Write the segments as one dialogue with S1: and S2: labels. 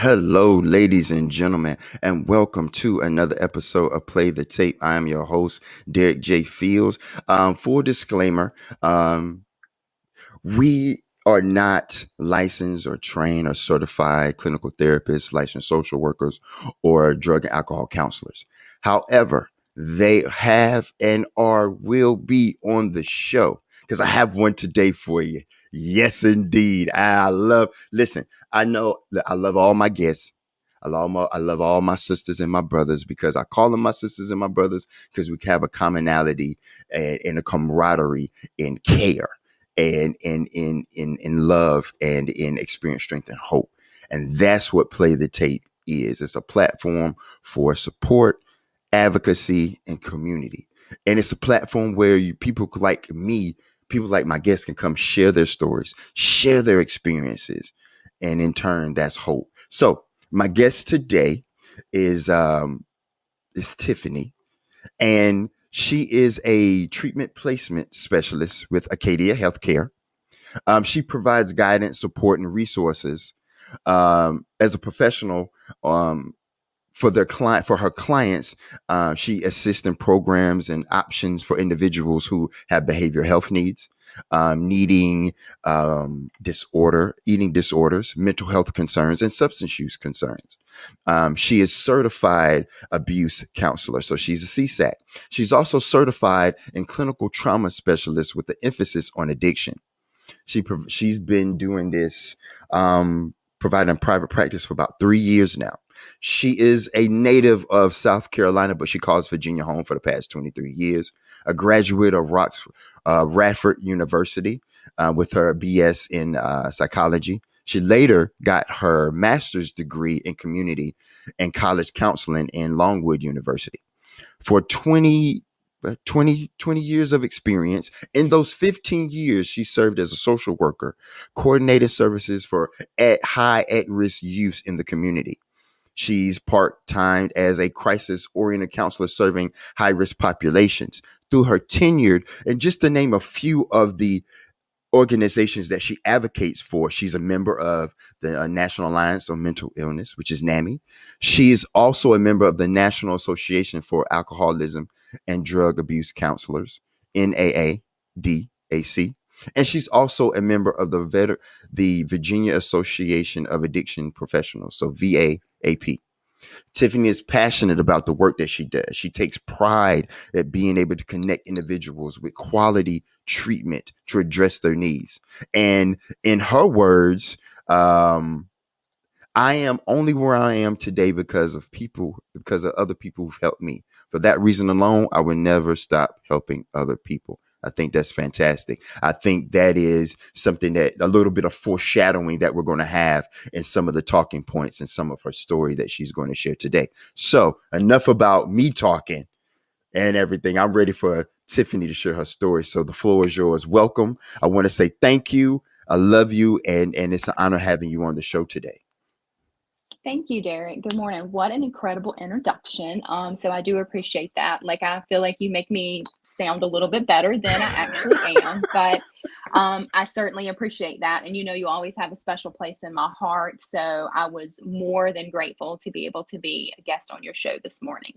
S1: Hello, ladies and gentlemen, and welcome to another episode of Play the Tape. I am your host, Derek J. Fields. Full disclaimer, we are not licensed or trained or certified clinical therapists, licensed social workers, or drug and alcohol counselors. However, they have and are will be on the show because I have one today for you. Yes, indeed. Listen, I know that I love all my guests. I love all my sisters and my brothers because I call them my sisters and my brothers because we have a commonality and a camaraderie in care and in love and in experience, strength, and hope. And that's what Play the Tape is. It's a platform for support, advocacy, and community. And it's a platform where people like me, people like my guests can come share their stories, share their experiences. And in turn, that's hope. So my guest today is Tiffany, and she is a treatment placement specialist with Acadia Healthcare. She provides guidance, support, and resources as a professional for her clients. She assists in programs and options for individuals who have behavioral health needs, needing eating disorders, mental health concerns, and substance use concerns. She is certified abuse counselor, so she's a CSAC. She's also certified in clinical trauma specialist with the emphasis on addiction. She's been doing this, providing private practice for about 3 years now. She is a native of South Carolina, but she calls Virginia home for the past 23 years. A graduate of Radford University with her BS in psychology. She later got her master's degree in community and college counseling in Longwood University. For 20 years of experience. In those 15 years, she served as a social worker, coordinated services for at risk youth in the community. She's part-time as a crisis-oriented counselor serving high-risk populations. Through her tenure, and just to name a few of the organizations that she advocates for. She's a member of the National Alliance on Mental Illness, which is NAMI. She is also a member of the National Association for Alcoholism and Drug Abuse Counselors, NAADAC. And she's also a member of the Virginia Association of Addiction Professionals, so VAAP. Tiffany is passionate about the work that she does. She takes pride at being able to connect individuals with quality treatment to address their needs. And in her words, I am only where I am today because of other people who've helped me. For that reason alone, I would never stop helping other people. I think that's fantastic. I think that is something that a little bit of foreshadowing that we're going to have in some of the talking points and some of her story that she's going to share today. So enough about me talking and everything. I'm ready for Tiffany to share her story. So the floor is yours. Welcome. I want to say thank you. I love you. And it's an honor having you on the show today.
S2: Thank you, Derek. Good morning. What an incredible introduction. So I do appreciate that. Like, I feel like you make me sound a little bit better than I actually am, but I certainly appreciate that. And you always have a special place in my heart. So I was more than grateful to be able to be a guest on your show this morning.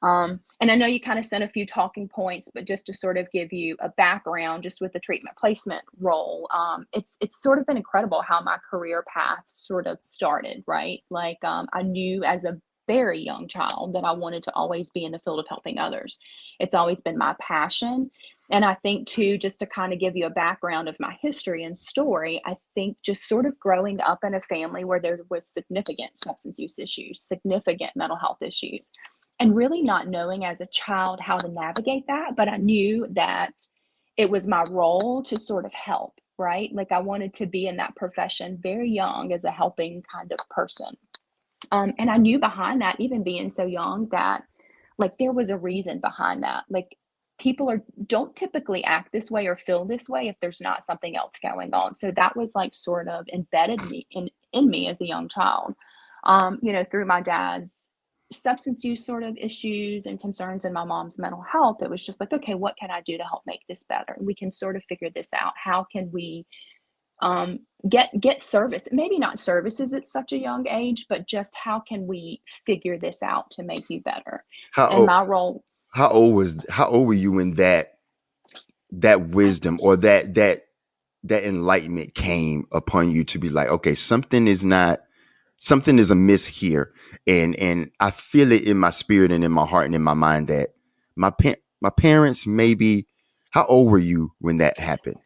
S2: And I know you kind of sent a few talking points, but just to sort of give you a background, just with the treatment placement role, it's sort of been incredible how my career path sort of started, right? Like, I knew as a very young child that I wanted to always be in the field of helping others. It's always been my passion. And I think too, just to kind of give you a background of my history and story, I think just sort of growing up in a family where there was significant substance use issues, significant mental health issues, and really not knowing as a child how to navigate that. But I knew that it was my role to sort of help, right? Like, I wanted to be in that profession very young as a helping kind of person. And I knew behind that, even being so young, that like there was a reason behind that. Like, people don't typically act this way or feel this way if there's not something else going on. So that was like sort of embedded in me as a young child. Through my dad's substance use sort of issues and concerns and my mom's mental health, it was just like, okay, what can I do to help make this better? We can sort of figure this out. How can we um, get service, maybe not services at such a young age, but just how can we figure this out to make you better.
S1: How
S2: And
S1: old
S2: my role,
S1: how old were you when that
S2: I,
S1: wisdom or that enlightenment came upon you to be like, okay, something is amiss here, and I feel it in my spirit and in my heart and in my mind that my parents maybe. How old were you when that happened?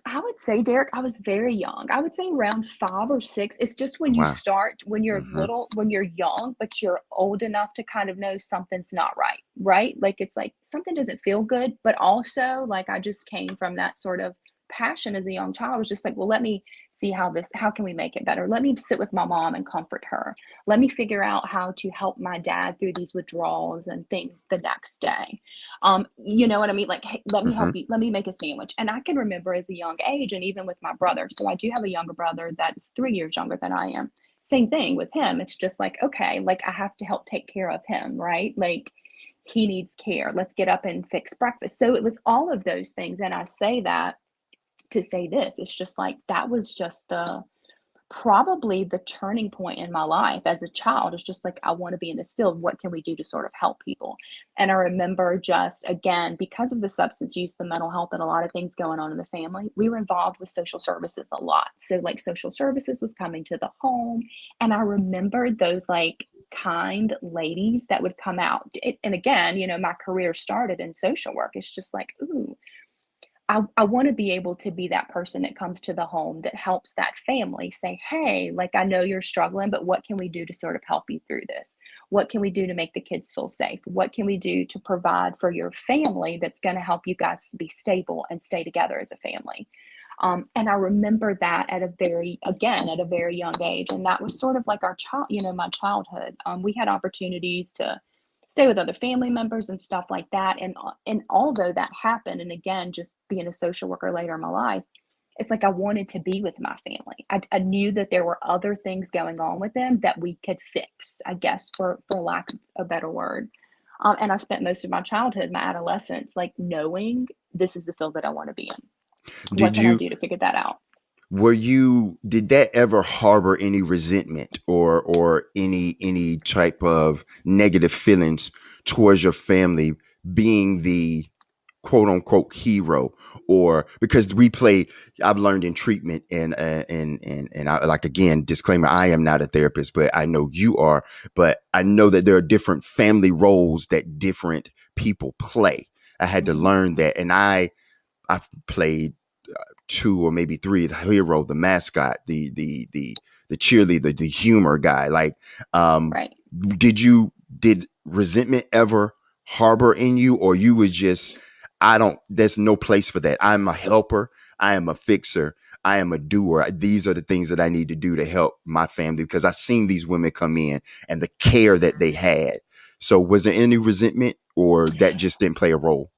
S2: I would say, Derek, I was very young. I would say around 5 or 6. It's just when you
S1: Wow.
S2: start, when you're
S1: Hmm.
S2: little, when you're young, but you're old enough to kind of know something's not right, right? Like it's like something doesn't feel good, but also like I just came from that sort of passion as a young child. I was just like, well, let me see how can we make it better? Let me sit with my mom and comfort her. Let me figure out how to help my dad through these withdrawals and things the next day. You know what I mean? Like, hey, let me help
S1: Hmm.
S2: you. Let me make a sandwich. And I can remember as a young age, and even with my brother. So I do have a younger brother that's 3 years younger than I am. Same thing with him. It's just like, okay, like I have to help take care of him, right? Like he needs care. Let's get up and fix breakfast. So it was all of those things. And I say that to say this. It's just like that was just the probably the turning point in my life as a child. Is just like I want to be in this field. What can we do to sort of help people? And I remember just again because of the substance use, the mental health, and a lot of things going on in the family, we were involved with social services a lot. So like social services was coming to the home, and I remembered those like kind ladies that would come out. And again, my career started in social work. It's just like, ooh, I want to be able to be that person that comes to the home that helps that family say, hey, like I know you're struggling, but what can we do to sort of help you through this? What can we do to make the kids feel safe? What can we do to provide for your family that's going to help you guys be stable and stay together as a family? And I remember that at a very young age. And that was sort of like my childhood. We had opportunities to stay with other family members and stuff like that. And although that happened, and again, just being a social worker later in my life, it's like I wanted to be with my family. I knew that there were other things going on with them that we could fix, I guess, for lack of a better word. And I spent most of my childhood, my adolescence, like knowing this is the field that I want to be in. What
S1: Did
S2: can I
S1: you
S2: do to figure that out?
S1: did that ever harbor any resentment or any type of negative feelings towards your family being the quote unquote hero? Or because I've learned in treatment, and I, like, again, disclaimer, I am not a therapist, but I know you are. But I know that there are different family roles that different people play. I had to
S2: Mm-hmm.
S1: learn that, and I've played two or maybe three: the hero, the mascot, the cheerleader, the humor guy. Like, um,
S2: Right.
S1: did resentment ever harbor in you, or you was just, I don't, there's no place for that. I'm a helper. I am a fixer. I am a doer. These are the things that I need to do to help my family, because I've seen these women come in and the care that they had. So was there any resentment, or that just didn't play a role?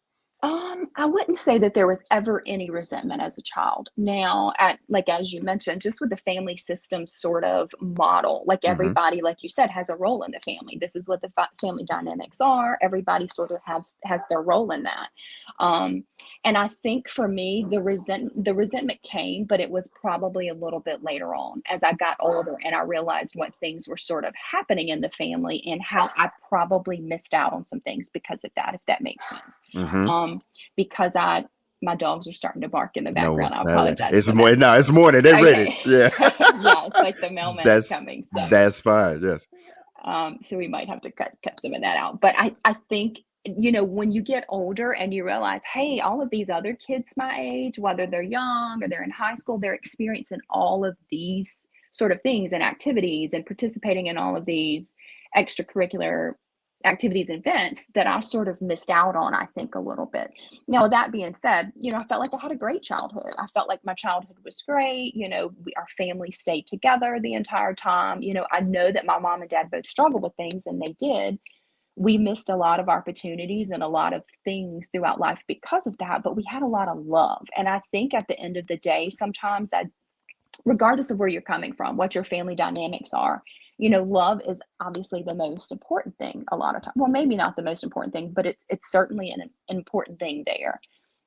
S2: I wouldn't say that there was ever any resentment as a child. Now, as you mentioned, just with the family system sort of model, like
S1: Hmm.
S2: everybody, like you said, has a role in the family. This is what the family dynamics are. Everybody sort of has their role in that. Um, and I think for me, the resentment came, but it was probably a little bit later on as I got older and I realized what things were sort of happening in the family and how I probably missed out on some things because of that, if that makes sense.
S1: Hmm.
S2: um, because my dogs are starting to bark in the
S1: No,
S2: background. I apologize
S1: it's
S2: for
S1: more.
S2: that.
S1: No, it's morning. They ready.
S2: Okay.
S1: Yeah,
S2: Yeah, it's like the mailman is
S1: that's
S2: coming. So
S1: that's fine. Yes.
S2: so we might have to cut some of that out. But I think when you get older and you realize, hey, all of these other kids my age, whether they're young or they're in high school, they're experiencing all of these sort of things and activities and participating in all of these extracurricular activities and events that I sort of missed out on, I think, a little bit. Now, with that being said, I felt like I had a great childhood. I felt like my childhood was great. Our family stayed together the entire time. I know that my mom and dad both struggled with things, and they did. We missed a lot of opportunities and a lot of things throughout life because of that, but we had a lot of love. And I think at the end of the day, sometimes regardless of where you're coming from, what your family dynamics are, love is obviously the most important thing a lot of times. Well, maybe not the most important thing, but it's certainly an important thing there.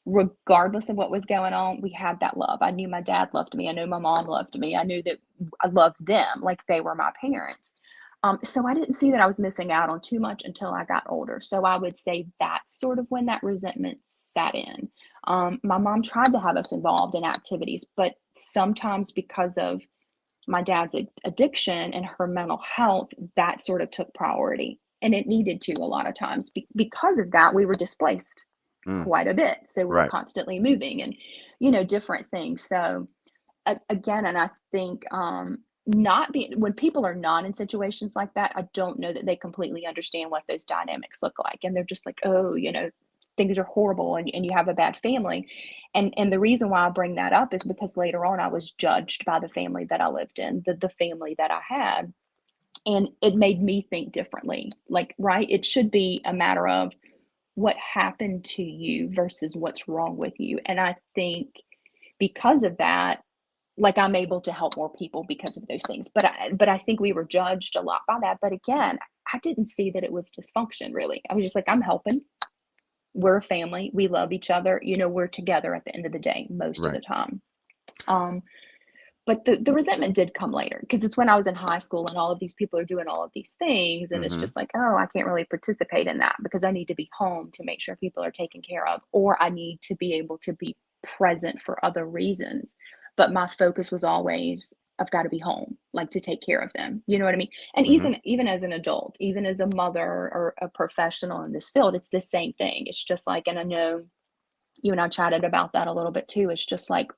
S2: regardless of what was going on, we had that love. I knew my dad loved me. I knew my mom loved me. I knew that I loved them like they were my parents. So I didn't see that I was missing out on too much until I got older. So I would say that's sort of when that resentment sat in. My mom tried to have us involved in activities, but sometimes because of my dad's addiction and her mental health, that sort of took priority. And it needed to a lot of times. Because of that, we were displaced
S1: Mm,
S2: quite a bit. So we were
S1: right.
S2: constantly moving and, different things. So again, and I think not being when people are not in situations like that, I don't know that they completely understand what those dynamics look like. And they're just like, oh, things are horrible and you have a bad family. And the reason why I bring that up is because later on I was judged by the family that I lived in, the family that I had. And it made me think differently. Like, right, it should be a matter of what happened to you versus what's wrong with you. And I think because of that, like I'm able to help more people because of those things. But I think we were judged a lot by that. But again, I didn't see that it was dysfunction really. I was just like, I'm helping. We're a family. We love each other. We're together at the end of the day most of the
S1: Right.
S2: time. Um, but the resentment did come later because it's when I was in high school and all of these people are doing all of these things. And it's
S1: Mm-hmm.
S2: just like, oh, I can't really participate in that because I need to be home to make sure people are taken care of, or I need to be able to be present for other reasons. But my focus was always, I've got to be home, like to take care of them. You know what I mean? And
S1: Mm-hmm.
S2: even as an adult, even as a mother or a professional in this field, it's the same thing. It's just like, and I know you and I chatted about that a little bit too. It's just like,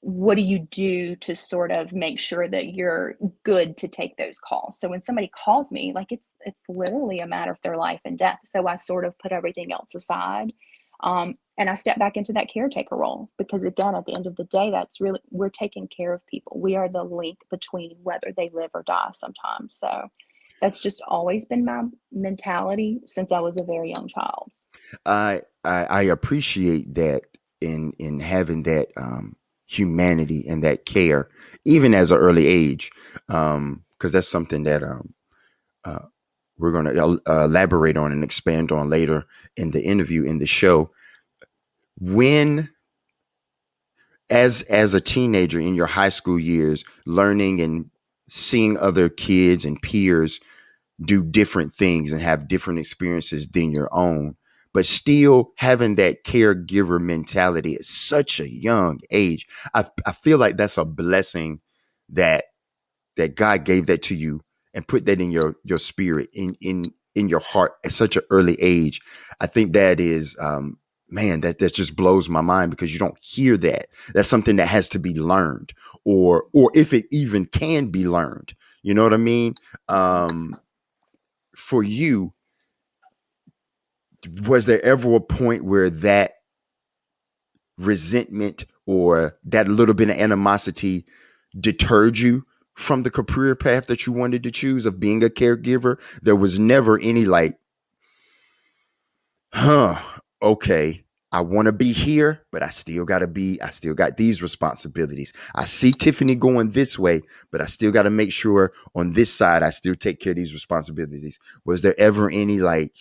S2: what do you do to sort of make sure that you're good to take those calls? So when somebody calls me, like it's literally a matter of their life and death. So I sort of put everything else aside. And I step back into that caretaker role because again, at the end of the day, that's really, we're taking care of people. We are the link between whether they live or die sometimes. So that's just always been my mentality since I was a very young child.
S1: I appreciate that in having that humanity and that care, even as an early age, because that's something that uh, we're going to elaborate on and expand on later in the interview in the show. When as a teenager in your high school years, learning and seeing other kids and peers do different things and have different experiences than your own, but still having that caregiver mentality at such a young age. I feel like that's a blessing that God gave that to you and put that in your spirit in your heart at such an early age. I think that is man, that just blows my mind because you don't hear that. That's something that has to be learned, or if it even can be learned. You know what I mean?
S2: Right.
S1: For you, was there ever a point where that resentment or that little bit of animosity deterred you from the career path that you wanted to choose of being a caregiver? There was never any like, huh, okay, I want to be here, but I still got these responsibilities. I see Tiffany going this way, but I still got to make sure on this side, I still take care of these responsibilities. Was there ever any like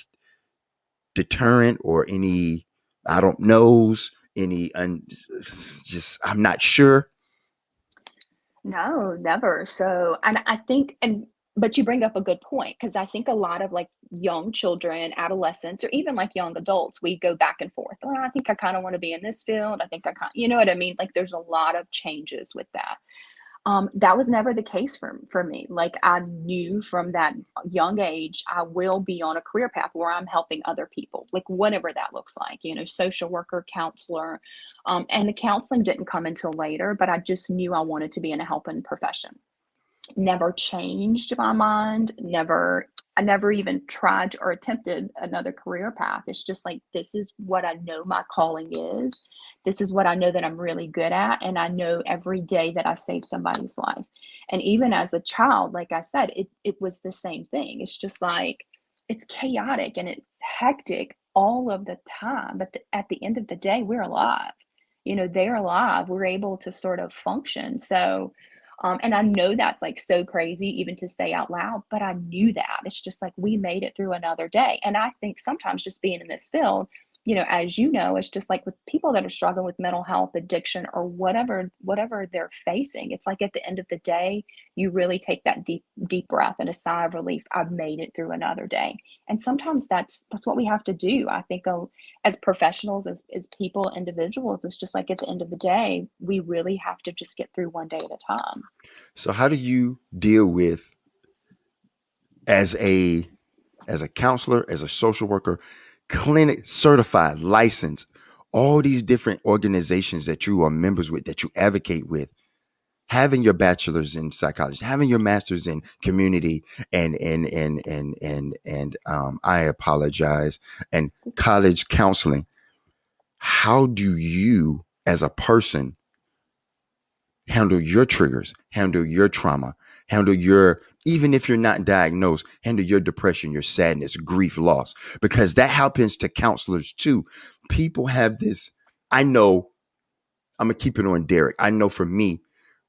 S1: deterrent or any, I don't knows, just, I'm not sure.
S2: No, never. So, and I think, but you bring up a good point because I think a lot of like young children, adolescents, or even like young adults, we go back and forth. Oh, I think I kind of want to be in this field. I think I kind, you know what I mean? Like there's a lot of changes with that. That was never the case for me. Like I knew from that young age, I will be on a career path where I'm helping other people, like whatever that looks like, social worker, counselor. And the counseling didn't come until later, but I just knew I wanted to be in a helping profession. Never changed my mind. I never even tried or attempted another career path. It's just like, this is what I know my calling is. This is what I know that I'm really good at. And I know every day that I save somebody's life. And even as a child, like I said, it was the same thing. It's just like, it's chaotic and it's hectic all of the time. But at the end of the day, we're alive. They're alive. We're able to sort of function. So, and I know that's like so crazy even to say out loud, but I knew that. It's just like we made it through another day. And I think sometimes just being in this field, as you know, it's just like with people that are struggling with mental health, addiction, or whatever they're facing. It's like at the end of the day, you really take that deep breath and a sigh of relief. I've made it through another day. And sometimes that's what we have to do. I think as professionals, as people, individuals, it's just like at the end of the day, we really have to just get through one day at a time.
S1: So how do you deal with, as a counselor, as a social worker, clinic certified, licensed, all these different organizations that you are members with, that you advocate with, having your bachelor's in psychology, having your master's in community and I apologize, and college counseling. How do you as a person handle your triggers, handle your trauma, handle your, even if you're not diagnosed, handle your depression, your sadness, grief, loss, because that happens to counselors too. People have this, I know, I'm going to keep it on Derek. I know for me,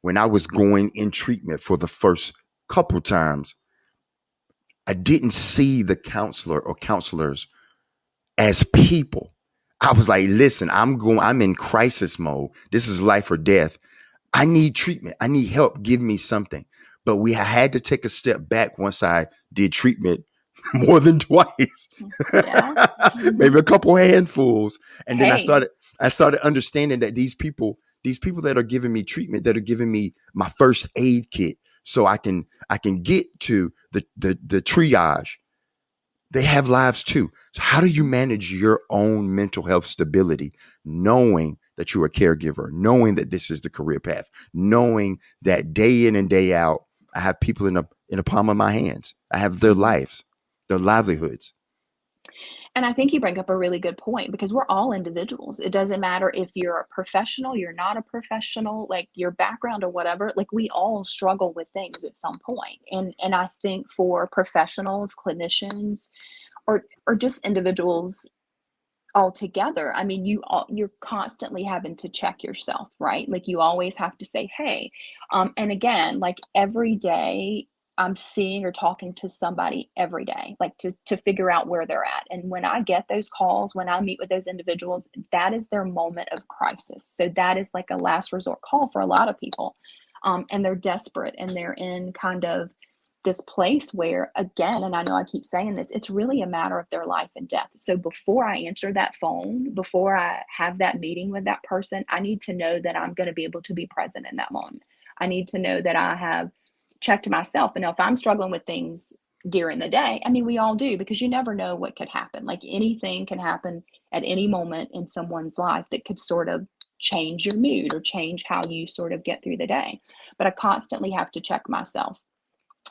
S1: when I was going in treatment for the first couple times, I didn't see the counselor or counselors as people. I was like, listen, I'm in crisis mode. This is life or death. I need treatment. I need help. Give me something. But we had to take a step back once I did treatment more than twice,
S2: Yeah.
S1: maybe a couple handfuls. And then I
S2: Hey.
S1: started, I started understanding that these people that are giving me treatment, that are giving me my first aid kit, so I can get to the triage, they have lives too. So how do you manage your own mental health stability, knowing that you're a caregiver, knowing that this is the career path, knowing that day in and day out, I have people in the palm of my hands. I have their
S2: Mhm.
S1: lives, their livelihoods.
S2: And I think you bring up a really good point because we're all individuals. It doesn't matter if you're a professional, you're not a professional, like your background or whatever, like we all struggle with things at some point. And I think for professionals, clinicians, or just individuals altogether, I mean, you're constantly having to check yourself, right? Like you always have to say, hey, and again, like every day I'm seeing or talking to somebody every day, like to figure out where they're at. And when I get those calls, when I meet with those individuals, that is their moment of crisis. So that is like a last resort call for a lot of people. And they're desperate and they're in kind of this place where, again, and I know I keep saying this, it's really a matter of their life and death. So before I answer that phone, before I have that meeting with that person, I need to know that I'm going to be able to be present in that moment. I need to know that I have checked myself. And if I'm struggling with things during the day, I mean, we all do, because you never know what could happen. Like anything can happen at any moment in someone's life that could sort of change your mood or change how you sort of get through the day. But I constantly have to check myself.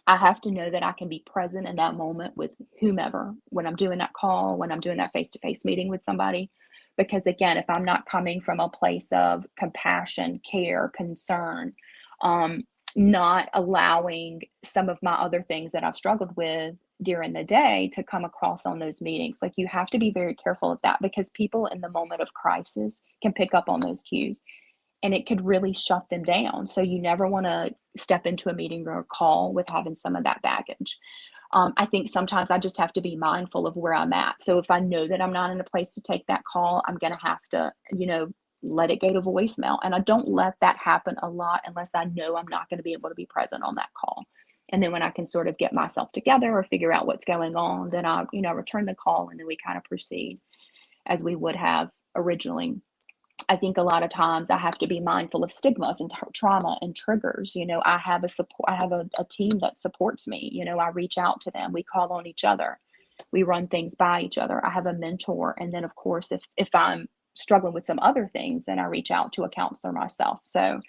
S2: I have to know that I can be present in that moment with whomever when I'm doing that call, when I'm doing that face to face meeting with somebody. Because again, if I'm not coming from a place of compassion, care, concern, um, not allowing some of my other things that I've struggled with during the day to come across on those meetings, like you have to be very careful of that because people in the moment of crisis can pick up on those cues and it could really shut them down. So you never want to step into a meeting or a call with having some of that baggage. I think sometimes I just have to be mindful of where I'm at. So if I know that I'm not in a place to take that call, I'm going to have to, let it go to voicemail. And I don't let that happen a lot unless I know I'm not going to be able to be present on that call. And then when I can sort of get myself together or figure out what's going on, then I, return the call and then we kind of proceed as we would have originally. I think a lot of times I have to be mindful of stigmas and trauma and triggers. I have a team that supports me. I reach out to them. We call on each other. We run things by each other. I have a mentor. And then of course, if I'm struggling with some other things, then I reach out to a counselor myself. So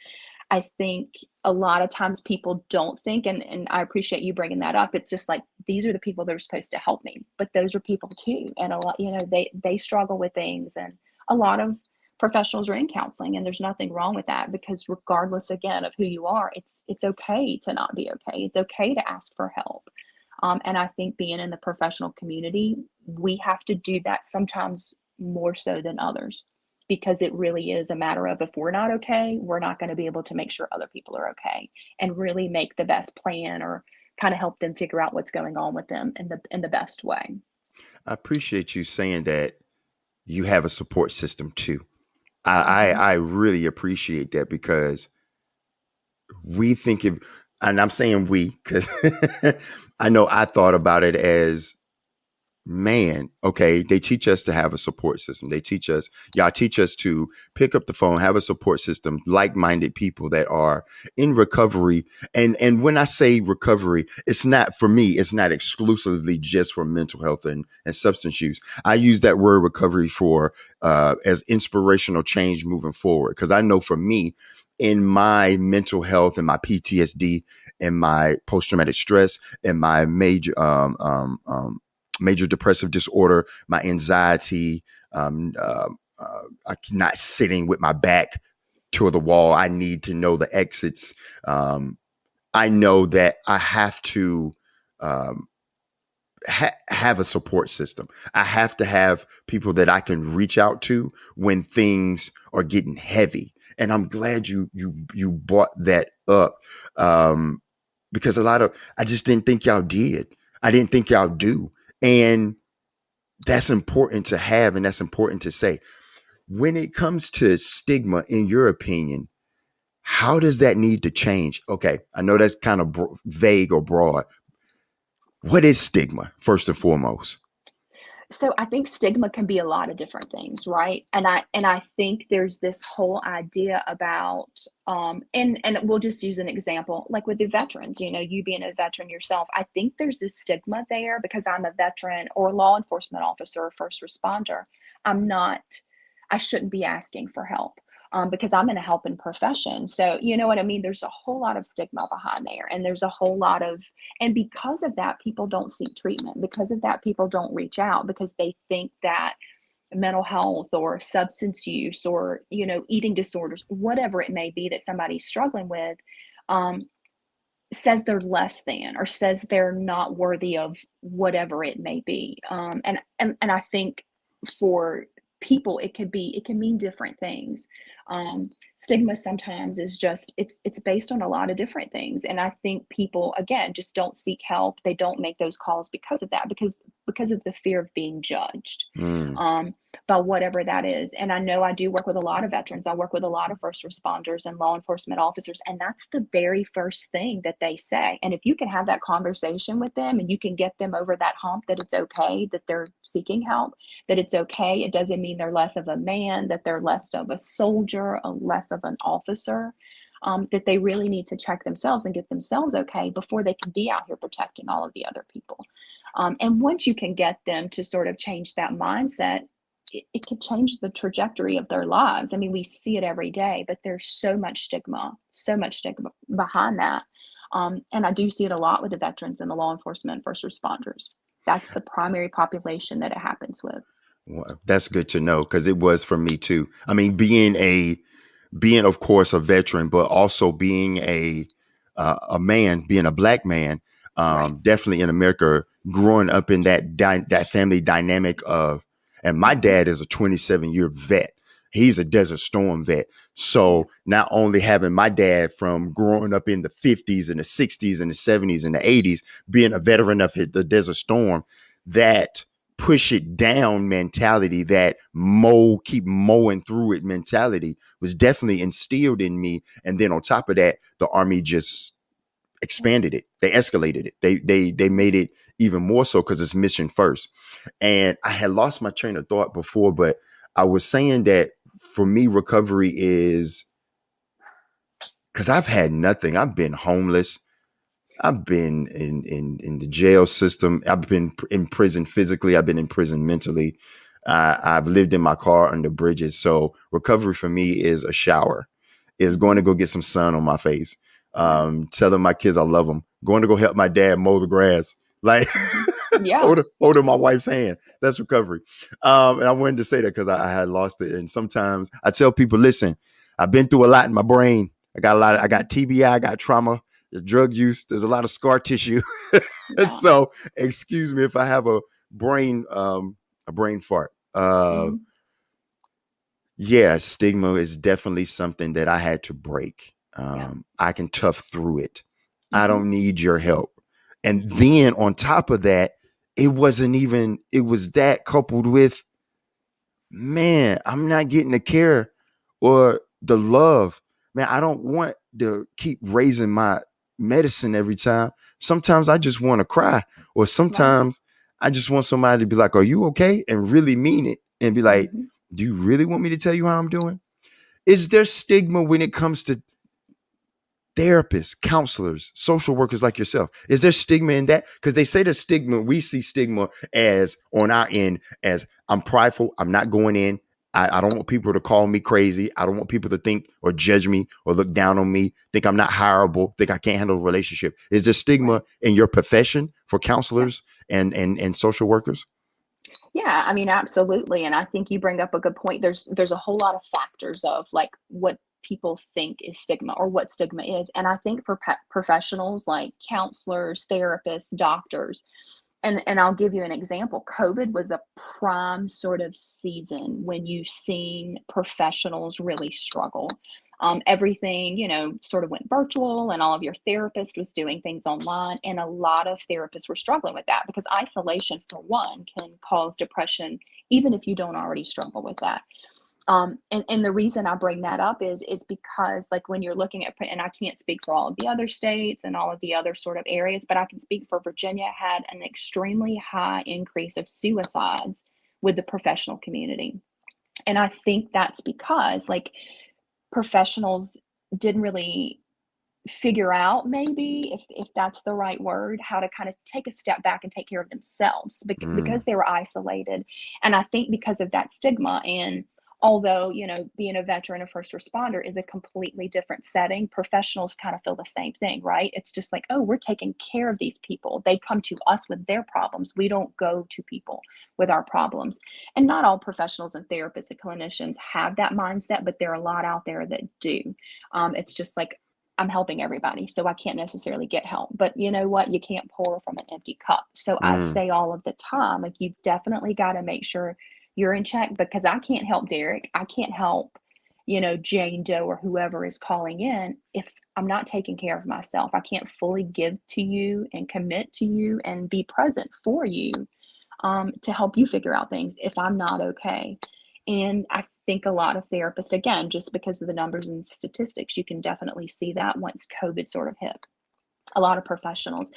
S2: I think a lot of times people don't think, and I appreciate you bringing that up. It's just like, these are the people that are supposed to help me, but those are people too. And a lot, they struggle with things, and a lot of professionals are in counseling, and there's nothing wrong with that because regardless again of who you are, it's okay to not be okay. It's okay to ask for help. And I think being in the professional community, we have to do that sometimes more so than others because it really is a matter of if we're not okay, we're not going to be able to make sure other people are okay and really make the best plan or kind of help them figure out what's going on with them in the best way.
S1: I appreciate you saying that. you have a support system too.
S2: Mm-hmm.
S1: I really appreciate that because we think of, and I'm saying we because I know I thought about it as, man, okay, they teach us to have a support system. They teach us, y'all teach us to pick up the phone, have a support system, like-minded people that are in recovery. And when I say recovery, it's not, for me, it's not exclusively just for mental health and substance use. I use that word recovery for as inspirational change moving forward. Because I know for me, in my mental health and my PTSD and my post-traumatic stress and my major depressive disorder, my anxiety, not sitting with my back to the wall. I need to know the exits. I know that I have to um, have a support system. I have to have people that I can reach out to when things are getting heavy. And I'm glad you brought that up, because I just didn't think y'all did. I didn't think y'all do. And that's important to have, and that's important to say. When it comes to stigma, in your opinion, how does that need to change? Okay, I know that's kind of vague or broad. What is stigma, first and foremost?
S2: So I think stigma can be a lot of different things, right? And I think there's this whole idea about and we'll just use an example like with the veterans, you being a veteran yourself. I think there's this stigma there because I'm a veteran or a law enforcement officer or first responder. I'm not I shouldn't be asking for help. Because I'm in a helping profession. So, you know what I mean? There's a whole lot of stigma behind there. And there's a whole lot of and because of that, people don't seek treatment. Because of that, people don't reach out because they think that mental health or substance use or, eating disorders, whatever it may be that somebody's struggling with, um, says they're less than or says they're not worthy of whatever it may be. And I think for people it can mean different things. Stigma sometimes is just it's based on a lot of different things, and I think people again just don't seek help. They don't make those calls because of that, because of the fear of being judged,
S1: Mm,
S2: um, by whatever that is. And I know I do work with a lot of veterans. I work with a lot of first responders and law enforcement officers, and that's the very first thing that they say. And if you can have that conversation with them and you can get them over that hump that it's okay that they're seeking help, that it's okay. It doesn't mean they're less of a man, that they're less of a soldier, less of an officer. That they really need to check themselves and get themselves okay before they can be out here protecting all of the other people. And once you can get them to sort of change that mindset, it could change the trajectory of their lives. I mean, we see it every day, but there's so much stigma behind that. And I do see it a lot with the veterans and the law enforcement and first responders. That's the primary population that it happens with.
S1: well, that's good to know because it was for me too. I mean, being of course a veteran, but also being a man, being a black man,
S2: Right.
S1: definitely in America, growing up in that family dynamic of, and my
S2: Mm-hmm.
S1: dad is a 27-year vet. He's a Desert Storm vet.
S2: Yeah.
S1: So not only having my dad from growing up in the 50s and the 60s and the 70s and the 80s, being a veteran of the Desert Storm, that push it down mentality, that keep mowing through it mentality was definitely instilled in me. And then on top of that, the Army just expanded it. They escalated it. They made it even more so because it's mission first. And I had lost my train of thought before, but I was saying that for me, recovery is because I've had nothing. I've been homeless. I've been in the jail system. I've been in prison physically. I've been in prison mentally. I've lived in my car under bridges. So recovery for me is a shower, is going
S2: Mm-hmm.
S1: to go get some sun on my face,
S2: Right.
S1: telling my kids I love them, going to go help my dad mow the grass, like
S2: Mm-hmm. Yeah.
S1: holding my wife's hand. That's recovery. And I wanted to say that because I had lost it. And sometimes I tell people, listen, I've been through a lot in my brain. I
S2: Mm-hmm.
S1: got TBI, I got trauma, the drug use. There's a lot of scar tissue. And
S2: Yeah.
S1: so excuse me if I have a brain fart.
S2: Mm-hmm.
S1: Yeah, stigma is definitely something that I had to break.
S2: Yeah.
S1: I can tough through it. I
S2: Mm-hmm.
S1: don't need your help. And then on top of that, it was that coupled with man, I'm not getting the care or the love. Man, I don't want to keep raising my medicine every time. Sometimes I just want to cry, or
S2: Right.
S1: sometimes I just want somebody to be like, "Are you okay?" and really mean it and be like,
S2: Hmm.
S1: "Do you really want me to tell you how I'm doing?" Is there stigma when it comes to therapists, counselors, social workers like yourself? Is there stigma in that? Because they say the stigma, we see stigma as on our end as I'm prideful, I'm not going in. I don't want people to call me crazy. I don't want people to think or judge me or look down on me, think I'm not hireable, think I can't handle a relationship. Is there stigma
S2: Right.
S1: in your profession for
S2: Yeah.
S1: counselors and social workers?
S2: Yeah, I mean, absolutely. And I think you bring up a good point. There's a whole lot of factors of like what people think is stigma or what stigma is. And I think for professionals like counselors, therapists, doctors, and I'll give you an example. COVID was a prime sort of season when you've seen professionals really struggle. Everything, sort of went virtual, and all of your therapist was doing things online. And a lot of therapists were struggling with that because isolation, for one, can cause depression, even if you don't already struggle with that. And the reason I bring that up is because like when you're looking at, and I can't speak for all of the other states and all of the other sort of areas, but I can speak for Virginia had an extremely high increase of suicides with the professional community. And I think that's because like professionals didn't really figure out, maybe if that's the right word, how to kind of take a step back and take care of themselves
S1: Mm,
S2: because they were isolated. And I think because of that stigma, and although being a veteran, a first responder is a completely different setting, professionals kind of feel the same thing, right? It's just like, oh, we're taking care of these people, they come to us with their problems, we don't go to people with our problems. And not all professionals and therapists and clinicians have that mindset, but there are a lot out there that do. It's just like, I'm helping everybody, so I can't necessarily get help. But you know what? You can't pour from an empty cup. So I
S1: mm,
S2: say all of the time, like, you've definitely got to make sure you're in check, because I can't help Derek. I can't help, Jane Doe or whoever is calling in if I'm not taking care of myself. I can't fully give to you and commit to you and be present for you, to help you figure out things if I'm not okay. And I think a lot of therapists, again, just because of the numbers and statistics, you can definitely see that once COVID sort of hit. A lot of professionals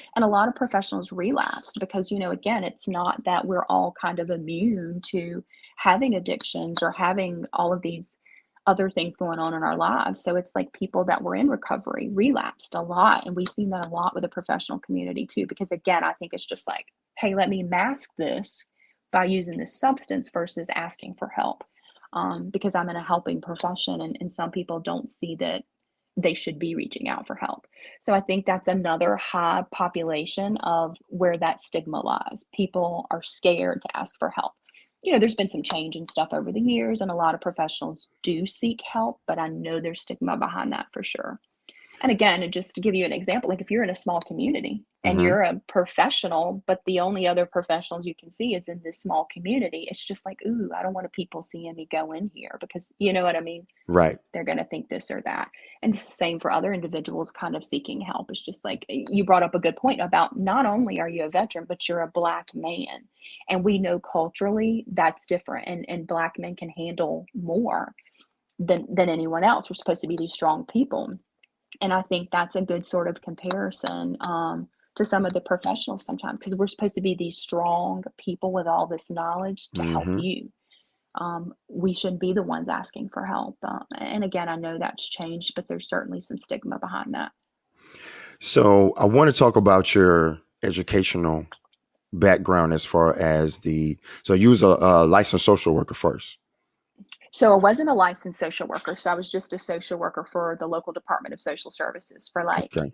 S2: relapsed because, again, it's not that we're all kind of immune to having addictions or having all of these other things going on in our lives. So it's like people that were in recovery relapsed a lot. And we've seen that a lot with the professional community too, because again, I think it's just like, hey, let me mask this by using this substance versus asking for help. Because I'm in a helping profession, and some people don't see that they should be reaching out for help. So I think that's another high population of where that stigma lies. People are scared to ask for help. There's been some change and stuff over the years, and a lot of professionals do seek help, but I know there's stigma behind that for sure. And again, just to give you an example, like if you're in a small community and
S1: mm-hmm.
S2: you're a professional, but the only other professionals you can see is in this small community, it's just like, ooh, I don't want people seeing me go in here, because you know what I mean?
S1: Right.
S2: They're going to think this or that. And it's the same for other individuals kind of seeking help. It's just like you brought up a good point about, not only are you a veteran, but you're a Black man. And we know culturally that's different. And Black men can handle more than anyone else. We're supposed to be these strong people. And I think that's a good sort of comparison, to some of the professionals sometimes, because we're supposed to be these strong people with all this knowledge to help
S1: Mm-hmm.
S2: you. We shouldn't be the ones asking for help. And again, I know that's changed, but there's certainly some stigma behind that.
S1: So I want to talk about your educational background as far as so you was a licensed social worker first.
S2: So I wasn't a licensed social worker. So I was just a social worker for the local Department of Social Services for like
S1: Okay.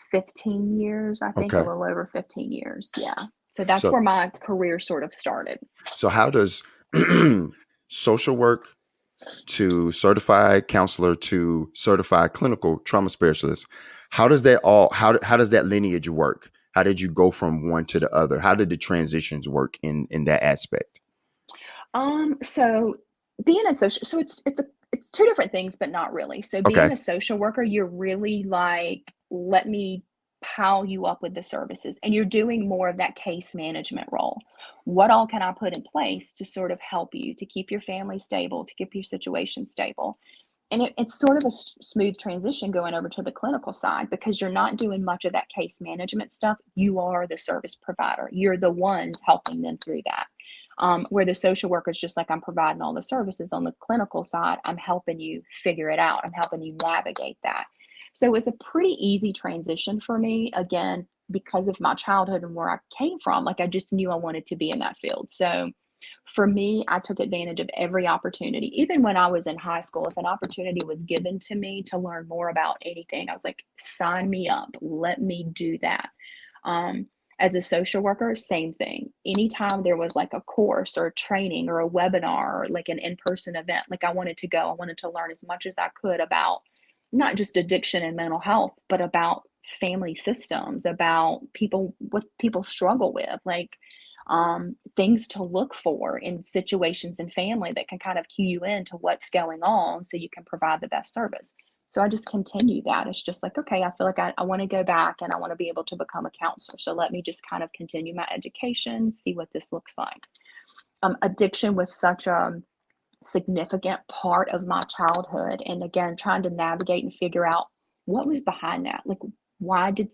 S2: 15 years, I think, a
S1: Okay.
S2: little over 15 years. Yeah. So that's
S1: So
S2: where my career sort of started.
S1: so how does social work to certified counselor to certified clinical trauma specialist, how does that lineage work? How did you go from one to the other? How did the transitions work in that aspect?
S2: So being a social, so it's two different things, but not really. So being
S1: Okay.
S2: a social worker, you're really like, let me pile you up with the services and you're doing more of that case management role. What all can I put in place to sort of help you, to keep your family stable, to keep your situation stable? And it's sort of a smooth transition going over to the clinical side because you're not doing much of that case management stuff. You are the service provider. You're the ones helping them through that. Where the social worker is just like, I'm providing all the services. On the clinical side, I'm helping you figure it out. I'm helping you navigate that. So it was a pretty easy transition for me, again, because of my childhood and where I came from. Like, I just knew I wanted to be in that field. So for me, I took advantage of every opportunity. Even when I was in high school, if an opportunity was given to me to learn more about anything, I was like, sign me up. Let me do that. As a social worker, same thing. Anytime there was like a course or a training or a webinar or like an in-person event, like I wanted to go. I wanted to learn as much as I could about not just addiction and mental health, but about family systems, about people, what people struggle with, like things to look for in situations in family that can kind of cue you into what's going on so you can provide the best service. So I just continue that. It's just like, okay, I feel like I want to go back and I want to be able to become a counselor. So let me just kind of continue my education, see what this looks like. Addiction was such a significant part of my childhood. And again, trying to navigate and figure out what was behind that. Like, why did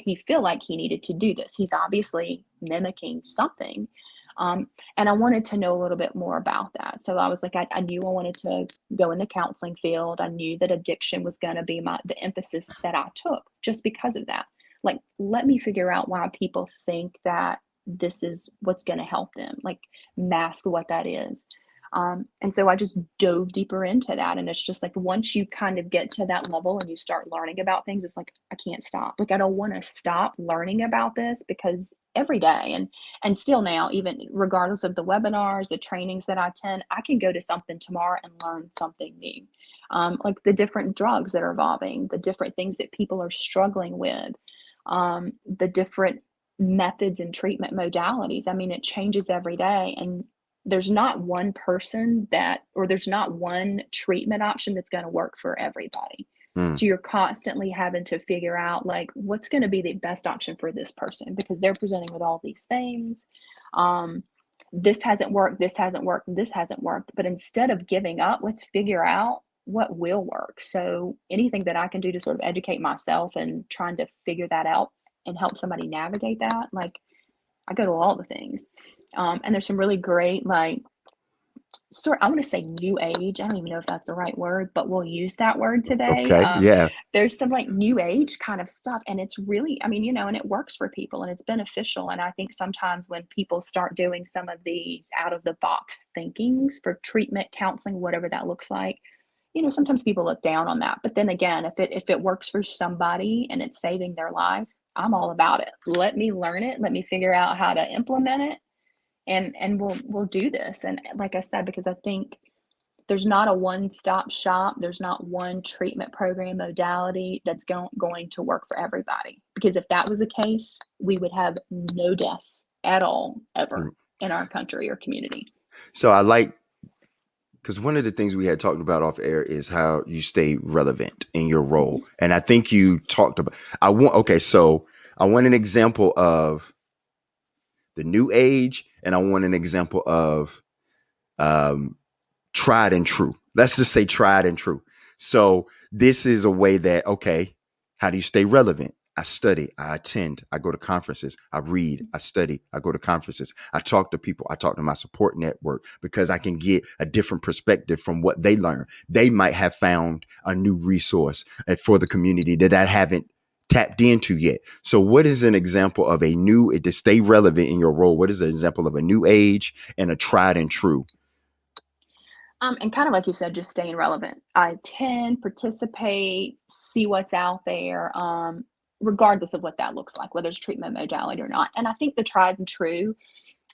S2: he feel like he needed to do this? He's obviously mimicking something. And I wanted to know a little bit more about that. So I was like, I knew I wanted to go in the counseling field. I knew that addiction was going to be the emphasis that I took just because of that. Like, let me figure out why people think that this is what's going to help them, like mask what that is. And so I just dove deeper into that. And it's just like, once you kind of get to that level and you start learning about things, it's like, I can't stop. Like, I don't want to stop learning about this because every day and still now, even regardless of the webinars, the trainings that I attend, I can go to something tomorrow and learn something new. Like the different drugs that are evolving, the different things that people are struggling with, the different methods and treatment modalities. I mean, it changes every day. And there's not one person there's not one treatment option that's going to work for everybody.
S1: Mm.
S2: So you're constantly having to figure out like what's going to be the best option for this person because they're presenting with all these things. This hasn't worked, this hasn't worked, this hasn't worked. But instead of giving up, let's figure out what will work. So anything that I can do to sort of educate myself and trying to figure that out and help somebody navigate that, like I go to all the things. And there's some really great, like, I want to say new age. I don't even know if that's the right word, but we'll use that word today.
S1: Okay. Yeah.
S2: There's some like new age kind of stuff. And it's really, I mean, and it works for people and it's beneficial. And I think sometimes when people start doing some of these out of the box thinkings for treatment, counseling, whatever that looks like, sometimes people look down on that. But then again, if it works for somebody and it's saving their life, I'm all about it. Let me learn it. Let me figure out how to implement it. And we'll do this. And like I said, because I think there's not a one-stop shop. There's not one treatment program modality that's going to work for everybody. Because if that was the case, we would have no deaths at all ever in our country or community.
S1: So I like, because one of the things we had talked about off air is how you stay relevant in your role. And I think you talked about, so I want an example of the new age and I want an example of tried and true. Let's just say tried and true. So this is a way that, okay, how do you stay relevant? I study, I attend, I go to conferences, I read, I study, I go to conferences, I talk to people, I talk to my support network because I can get a different perspective from what they learn. They might have found a new resource for the community that I haven't tapped into yet. So what is an example of to stay relevant in your role? What is an example of a new age and a tried and true?
S2: And kind of like you said, just staying relevant. I attend, participate, see what's out there, regardless of what that looks like, whether it's treatment modality or not. And I think the tried and true,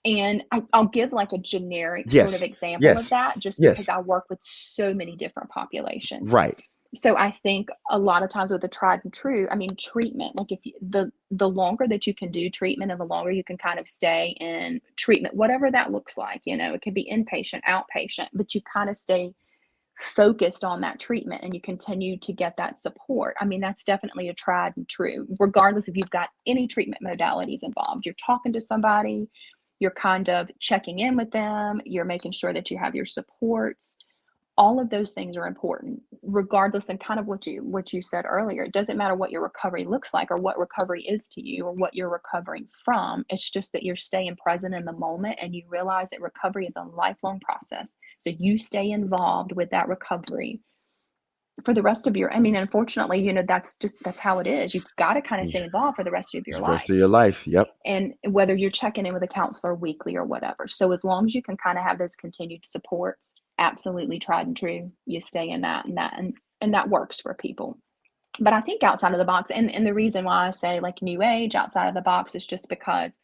S2: and I'll give like a generic sort of example of that, just because I work with so many different populations.
S1: Right.
S2: So I think a lot of times with the tried and true, I mean, treatment, like if the longer that you can do treatment and the longer you can kind of stay in treatment, whatever that looks like, it could be inpatient, outpatient, but you kind of stay focused on that treatment and you continue to get that support, I mean, that's definitely a tried and true, regardless if you've got any treatment modalities involved. You're talking to somebody, you're kind of checking in with them, you're making sure that you have your supports. All of those things are important, regardless, and kind of what you said earlier. It doesn't matter what your recovery looks like or what recovery is to you or what you're recovering from. It's just that you're staying present in the moment and you realize that recovery is a lifelong process. So you stay involved with that recovery for the rest of your, I mean, unfortunately, that's how it is. You've got to kind of stay
S1: Yeah.
S2: involved for the rest of your
S1: The rest
S2: life.
S1: of your life. Yep.
S2: And whether you're checking in with a counselor weekly or whatever. So as long as you can kind of have those continued supports, absolutely tried and true, you stay in that, and that works for people. But I think outside of the box, and the reason why I say like new age outside of the box is just because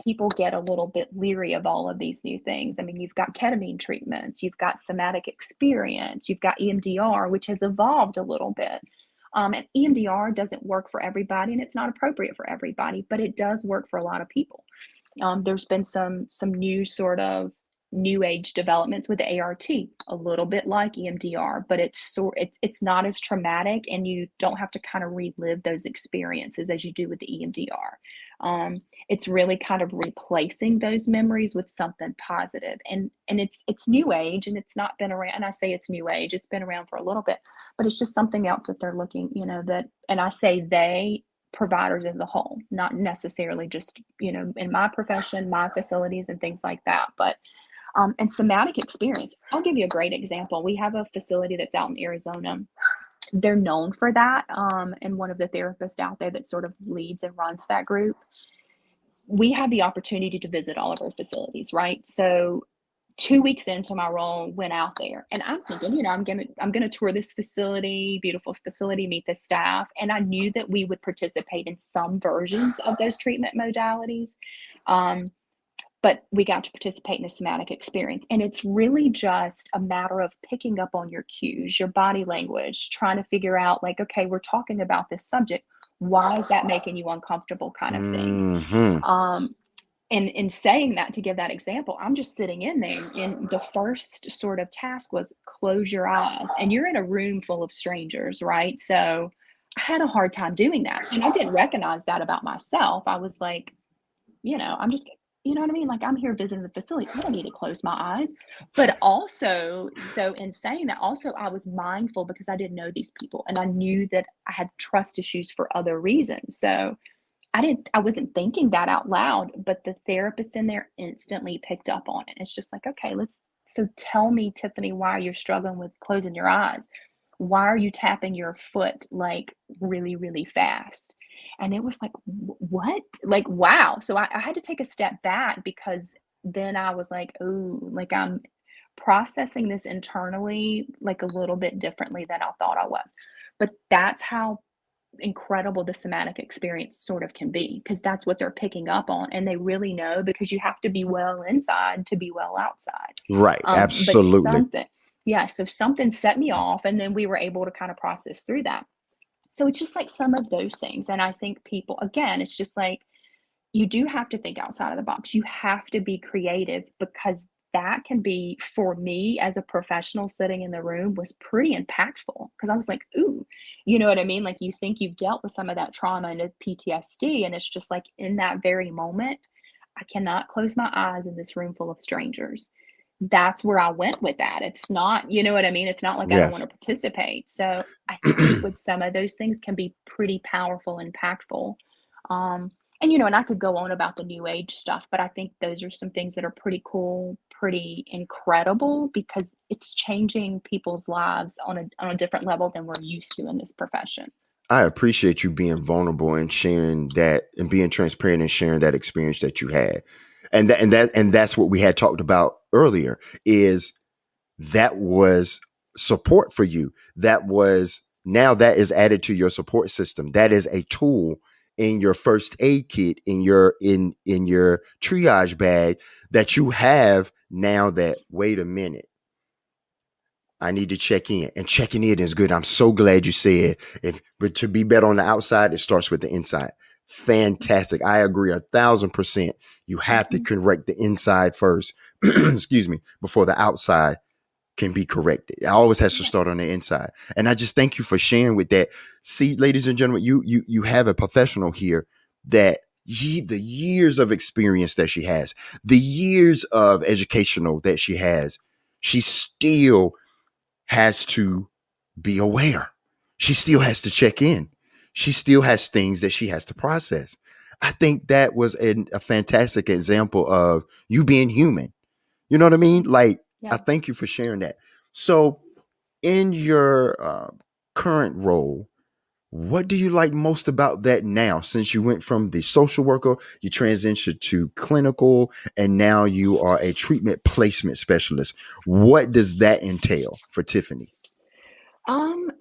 S2: people get a little bit leery of all of these new things. I mean, you've got ketamine treatments, you've got somatic experience, you've got EMDR, which has evolved a little bit. And EMDR doesn't work for everybody, and it's not appropriate for everybody, but it does work for a lot of people. There's been some new sort of new age developments with the ART, a little bit like EMDR, but it's not as traumatic, and you don't have to kind of relive those experiences as you do with the EMDR. It's really kind of replacing those memories with something positive, and it's new age, and it's not been around. And I say it's new age; it's been around for a little bit, but it's just something else that they're looking, that. And I say they, providers as a whole, not necessarily just, in my profession, my facilities and things like that. But, and somatic experience, I'll give you a great example. We have a facility that's out in Arizona. They're known for that. And one of the therapists out there that sort of leads and runs that group, we have the opportunity to visit all of our facilities, right? So 2 weeks into my role, went out there, and I'm thinking, I'm gonna tour this facility, beautiful facility, meet the staff, and I knew that we would participate in some versions of those treatment modalities, but we got to participate in a somatic experience, and it's really just a matter of picking up on your cues, your body language, trying to figure out like, okay, we're talking about this subject. Why is that making you uncomfortable, kind of thing.
S1: Mm-hmm.
S2: And in saying that, to give that example, I'm just sitting in there, and the first sort of task was close your eyes, and you're in a room full of strangers, right? So I had a hard time doing that, and I didn't recognize that about myself. I was like, I'm just, you know what I mean? Like, I'm here visiting the facility. I don't need to close my eyes. But also, so in saying that, also I was mindful because I didn't know these people, and I knew that I had trust issues for other reasons. So I wasn't thinking that out loud, but the therapist in there instantly picked up on it. It's just like, okay, so tell me, Tiffany, why you're struggling with closing your eyes. Why are you tapping your foot like really, really fast? And it was like, what? Like, wow. So I had to take a step back, because then I was like, oh, like I'm processing this internally, like a little bit differently than I thought I was. But that's how incredible the somatic experience sort of can be, because that's what they're picking up on, and they really know, because you have to be well inside to be well outside.
S1: Right.
S2: But
S1: Absolutely.
S2: so something set me off, and then we were able to kind of process through that. So it's just like some of those things. And I think people, again, it's just like, you do have to think outside of the box. You have to be creative, because that can be, for me as a professional sitting in the room, was pretty impactful, because I was like, ooh, you know what I mean? Like, you think you've dealt with some of that trauma and PTSD, and it's just like, in that very moment, I cannot close my eyes in this room full of strangers. That's where I went with that. It's not, you know what I mean? It's not like I don't want
S1: Yes.
S2: to participate. So I think with some of those things can be pretty powerful, impactful. And I could go on about the new age stuff, but I think those are some things that are pretty cool, pretty incredible, because it's changing people's lives on a different level than we're used to in this profession.
S1: I appreciate you being vulnerable and sharing that, and being transparent and sharing that experience that you had. And that's what we had talked about earlier, is that was support for you. Now that is added to your support system. That is a tool in your first aid kit, in your triage bag, that you have now. That, wait a minute, I need to check in, and checking in is good. I'm so glad you said, but to be better on the outside, it starts with the inside. Fantastic. I agree 1,000%. You have to
S2: Mhm.
S1: correct the inside first, excuse me, before the outside can be corrected. It always has to
S2: Yeah.
S1: start on the inside. And I just thank you for sharing with that. See, ladies and gentlemen, you have a professional here that the years of experience that she has, the years of educational that she has, she still has to be aware. She still has to check in. She still has things that she has to process. I think that was a fantastic example of you being human. You know what I mean? Like, I
S2: Yeah.
S1: thank you for sharing that. So, in your current role, what do you like most about that now? Since you went from the social worker, you transitioned to clinical, and now you are a treatment placement specialist. What does that entail for Tiffany?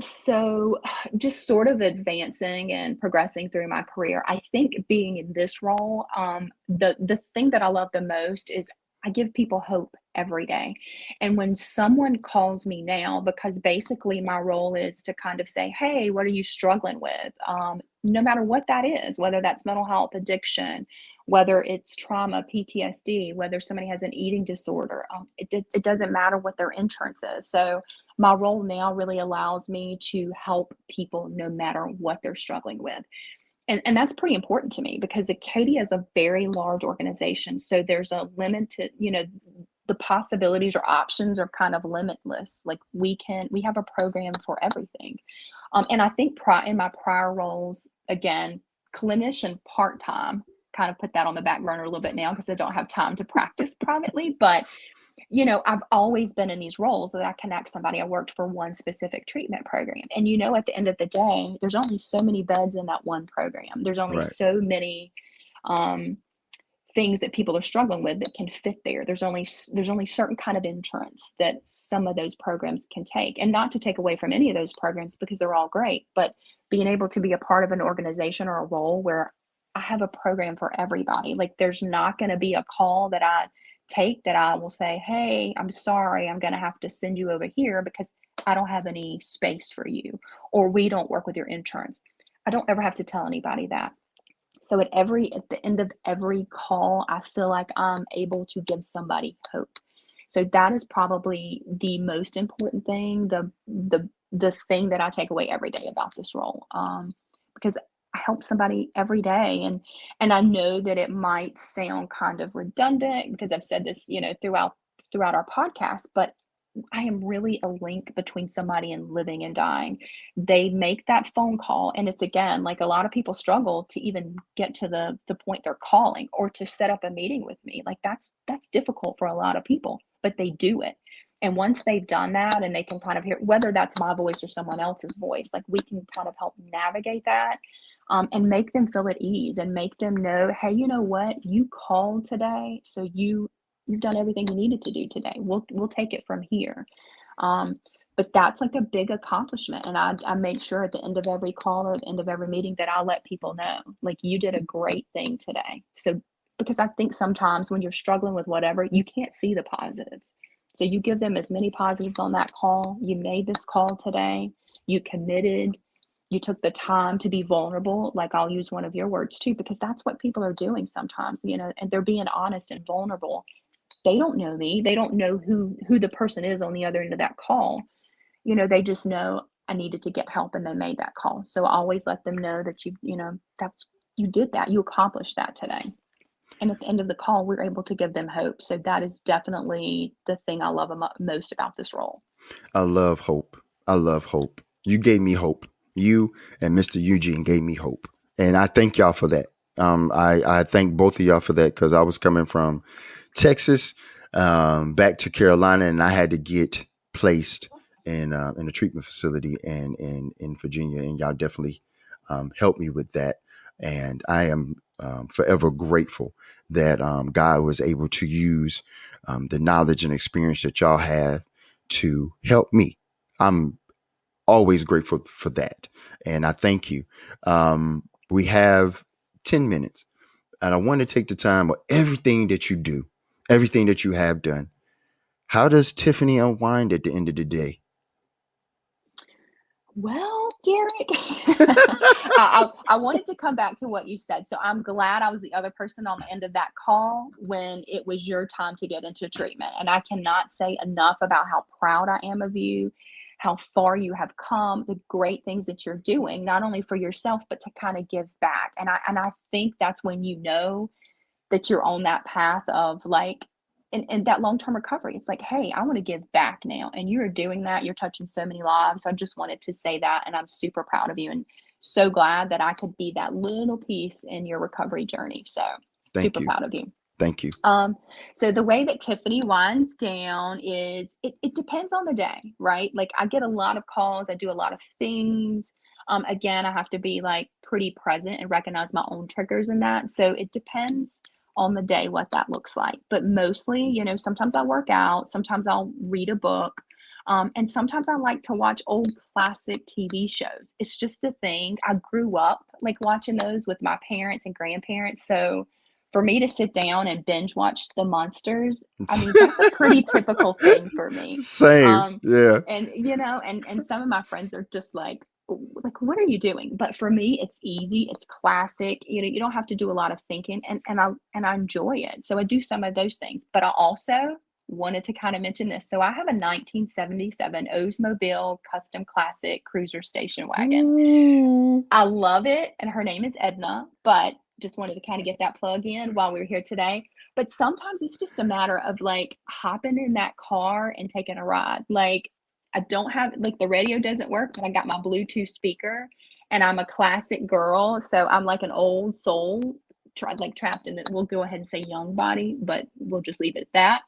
S2: So just sort of advancing and progressing through my career, I think being in this role, the thing that I love the most is I give people hope every day. And when someone calls me now, because basically my role is to kind of say, hey, what are you struggling with? No matter what that is, whether that's mental health, addiction, whether it's trauma, PTSD, whether somebody has an eating disorder, it doesn't matter what their insurance is. So my role now really allows me to help people no matter what they're struggling with. And that's pretty important to me because Acadia is a very large organization. So there's a limited, the possibilities or options are kind of limitless. Like we have a program for everything. And I think in my prior roles, again, clinician part-time, kind of put that on the back burner a little bit now because I don't have time to practice privately. But I've always been in these roles that I connect somebody. I worked for one specific treatment program. And at the end of the day, there's only so many beds in that one program. There's only
S1: Right.
S2: so many um, things that people are struggling with that can fit there. There's only certain kind of insurance that some of those programs can take. And not to take away from any of those programs because they're all great, but being able to be a part of an organization or a role where I have a program for everybody. Like there's not going to be a call that I take that I will say, hey, I'm sorry, I'm going to have to send you over here because I don't have any space for you, or we don't work with your insurance. I don't ever have to tell anybody that. So at the end of every call, I feel like I'm able to give somebody hope. So that is probably the most important thing, the thing that I take away every day about this role. Because I help somebody every day, and I know that it might sound kind of redundant because I've said this, throughout our podcast, but I am really a link between somebody and living and dying. They make that phone call, and it's again like a lot of people struggle to even get to the point they're calling or to set up a meeting with me. Like that's difficult for a lot of people, but they do it. And once they've done that and they can kind of hear whether that's my voice or someone else's voice, like we can kind of help navigate that, and make them feel at ease and make them know, hey, you know what? You called today, so you've done everything you needed to do today. We'll take it from here. Um, but that's like a big accomplishment. And I make sure at the end of every call or at the end of every meeting that I let people know, like, you did a great thing today. So, because I think sometimes when you're struggling with whatever, you can't see the positives. So you give them as many positives on that call. You made this call today. You committed. You took the time to be vulnerable. Like, I'll use one of your words too, because that's what people are doing sometimes, and they're being honest and vulnerable. They don't know me. They don't know who the person is on the other end of that call. They just know I needed to get help and they made that call. So I always let them know that you did that. You accomplished that today. And at the end of the call, we're able to give them hope. So that is definitely the thing I love most about this role.
S1: I love hope. I love hope. You gave me hope. You and Mr. Eugene gave me hope. And I thank y'all for that. I thank both of y'all for that because I was coming from Texas back to Carolina, and I had to get placed in a treatment facility in Virginia, and y'all definitely helped me with that. And I am forever grateful that God was able to use the knowledge and experience that y'all have to help me. I'm always grateful for that. And I thank you. We have 10 minutes, and I want to take the time of everything that you do, everything that you have done. How does Tiffany unwind at the end of the day?
S2: Well, Derek, I wanted to come back to what you said. So I'm glad I was the other person on the end of that call when it was your time to get into treatment. And I cannot say enough about how proud I am of you, how far you have come, the great things that you're doing, not only for yourself, but to kind of give back. And I think that's when you know that you're on that path of like, and that long-term recovery. It's like, hey, I want to give back now, and you're doing that. You're touching so many lives. So I just wanted to say that, and I'm super proud of you and so glad that I could be that little piece in your recovery journey. So
S1: Thank
S2: super
S1: you.
S2: proud of you.
S1: Thank you.
S2: So the way that Tiffany winds down is it depends on the day, right? Like I get a lot of calls, I do a lot of things. Again, I have to be like pretty present and recognize my own triggers in that. So it depends on the day what that looks like. But mostly, sometimes I work out, sometimes I'll read a book. And sometimes I like to watch old classic TV shows. It's just the thing. I grew up like watching those with my parents and grandparents. So for me to sit down and binge watch the monsters, I mean, that's a pretty typical thing for me.
S1: Same.
S2: Um,
S1: Yeah.
S2: and some of my friends are just like, what are you doing? But for me, it's easy, it's classic. You don't have to do a lot of thinking, and I enjoy it. So I do some of those things, but I also wanted to kind of mention this. So I have a 1977 Oldsmobile Custom Classic Cruiser station wagon.
S1: Ooh.
S2: I love it, and her name is Edna, but just wanted to kind of get that plug in while we were here today. But sometimes it's just a matter of like hopping in that car and taking a ride. Like I don't have like the radio doesn't work, but I got my Bluetooth speaker and I'm a classic girl, so I'm like an old soul trapped in it. We'll go ahead and say young body, but we'll just leave it at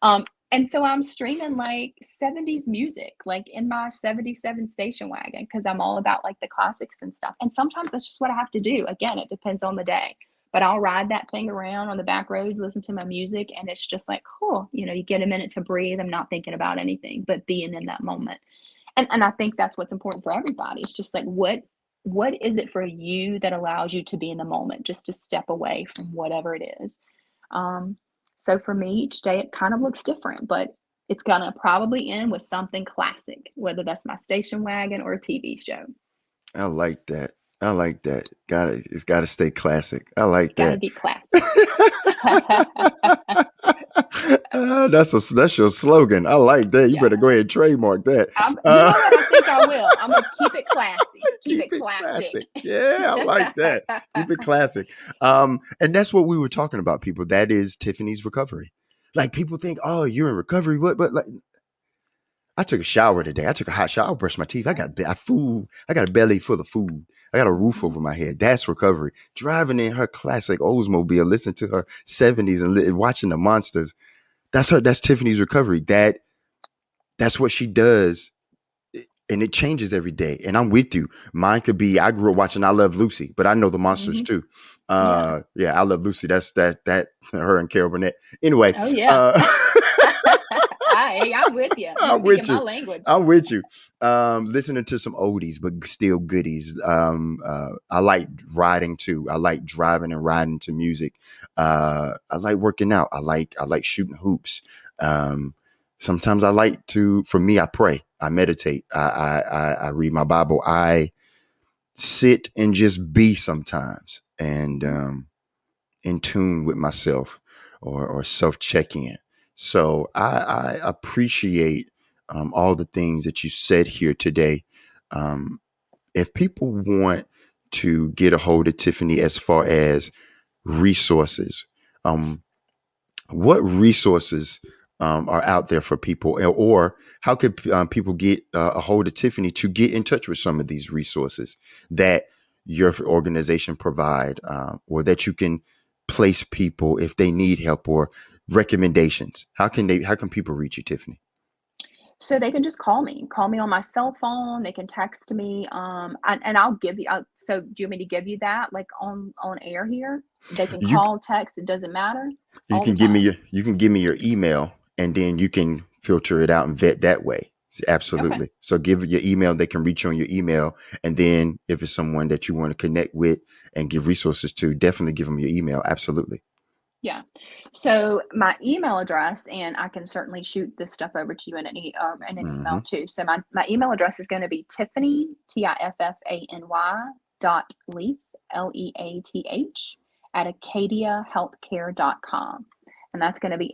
S2: that. And so I'm streaming like 70s music, like in my 77 station wagon, because I'm all about like the classics and stuff. And sometimes that's just what I have to do. Again, it depends on the day. But I'll ride that thing around on the back roads, listen to my music, and it's just like, cool. You get a minute to breathe. I'm not thinking about anything, but being in that moment. And I think that's what's important for everybody. It's just like what is it for you that allows you to be in the moment, just to step away from whatever it is. Um, so for me, each day it kind of looks different, but it's gonna probably end with something classic, whether that's my station wagon or a TV show.
S1: I like that. I like that. It's gotta stay classic. I like
S2: Gotta
S1: that.
S2: be classic.
S1: That's your slogan. I like that. You
S2: Yeah.
S1: better go ahead and trademark that.
S2: You know what? I think I will. I'm gonna keep it classy. Keep
S1: Keep
S2: it
S1: it
S2: classic.
S1: classic. Yeah, I like that. Keep it classic. And that's what we were talking about, people. That is Tiffany's recovery. Like people think, oh, you're in recovery. What? But like, I took a shower today. I took a hot shower. I brushed my teeth. I got food. I got a belly full of food. I got a roof over my head. That's recovery. Driving in her classic Oldsmobile, listening to her 70s and watching the monsters. That's her. That's Tiffany's recovery. That's what she does, and it changes every day. And I'm with you. Mine could be. I grew up watching I Love Lucy, but I know the monsters
S2: Mhm.
S1: too.
S2: Yeah.
S1: Yeah, I Love Lucy. That's that her and Carol Burnett. Anyway,
S2: Oh yeah. I'm with you. You
S1: I'm
S2: speaking
S1: with
S2: my
S1: you.
S2: language.
S1: I'm with you. Listening to some oldies, but still goodies. I like riding too. I like driving and riding to music. I like working out. I like shooting hoops. Sometimes I like to. For me, I pray. I meditate. I read my Bible. I sit and just be sometimes, and in tune with myself, or self check in. So I appreciate all the things that you said here today. Um, if people want to get a hold of Tiffany as far as resources, um, what resources are out there for people, or how could people get a hold of Tiffany to get in touch with some of these resources that your organization provide, or that you can place people if they need help or recommendations? How can people reach you, Tiffany?
S2: So they can just call me on my cell phone. They can text me, and I'll give you. So do you want me to give you that, like on air here? They can
S1: You
S2: call, text. It doesn't matter.
S1: you
S2: All the
S1: can give me
S2: time.
S1: your email, and then you can filter it out and vet that way.
S2: Okay.
S1: Absolutely. So give your email. They can reach you on your email, and then if it's someone that you want to connect with and give resources to, definitely give them your email. Absolutely.
S2: Yeah. So my email address, and I can certainly shoot this stuff over to you in in an email
S1: Hmm.
S2: too. So my email address is going to be Tiffany, Tiffany .leath, Leath at acadiahealthcare.com. And that's going to be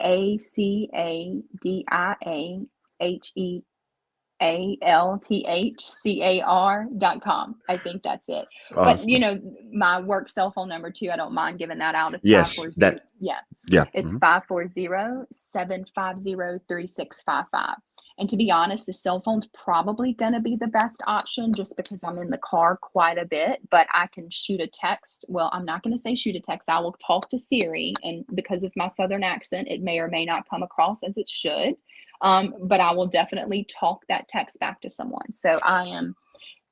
S2: ACADIAHEALTHCAR.com. I think that's it. But
S1: Awesome.
S2: my work cell phone number too, I don't mind giving that out. It's
S1: Yes,
S2: 540.
S1: that.
S2: Yeah.
S1: Yeah.
S2: It's 540-750-3655. And to be honest, the cell phone's probably going to be the best option just because I'm in the car quite a bit, but I can shoot a text. Well, I'm not going to say shoot a text. I will talk to Siri, and because of my Southern accent, it may or may not come across as it should. But I will definitely talk that text back to someone. So I am